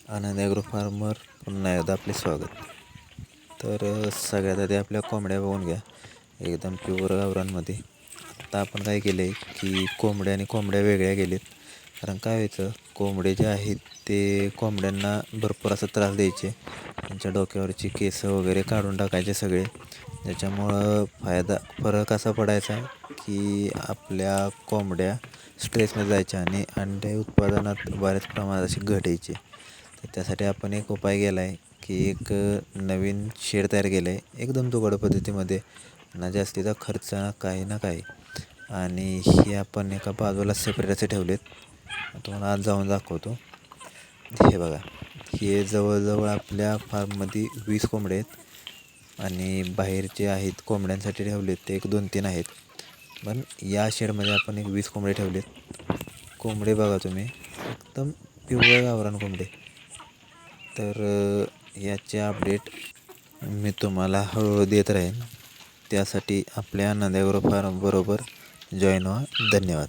आनंद agro farmer पुन्हा एकदा आपले स्वागत. तर सगळ्यात आधी आपल्या कोंबड्या बघून घ्या, एकदम प्युअर गावरानमध्ये. आत्ता आपण काय केलं आहे की कोंबड्या आणि कोंबड्या वेगळ्या गेलेत. कारण काय व्हायचं, कोंबडे जे आहेत ते कोंबड्यांना भरपूर असा त्रास द्यायचे. त्यांच्या डोक्यावरची केस वगैरे काढून टाकायचे सगळे. त्याच्यामुळं फरक असा पडायचा की आपल्या कोंबड्या स्ट्रेसमध्ये जायच्या आणि अंडे उत्पादनात बऱ्याच प्रमाणात अशी घट यायची. तर त्यासाठी आपण एक उपाय केला आहे की एक नवीन शेड तयार केलं आहे, एकदम जुगाड पद्धतीमध्ये, ना जास्तीचा खर्च ना काही ना काही. आणि हे आपण एका बाजूला सेपरेट असे ठेवलेत. तुम्हाला आज जाऊन दाखवतो. हे बघा, हे जवळजवळ आपल्या फार्ममध्ये 20 कोंबडे आहेत आणि बाहेरचे आहेत कोंबड्यांसाठी ठेवलेत ते एक 2-3 आहेत. पण या शेडमध्ये आपण एक 20 कोंबडे ठेवलेत. कोंबडे बघा तुम्ही, एकदम पिवळं गावरान कोंबडे. तर याचे अपडेट मी तुम्हाला हळूहळू देत राहीन. त्यासाठी आपल्या आनंद ॲग्रो फार्म बरोबर जॉईन व्हा. धन्यवाद.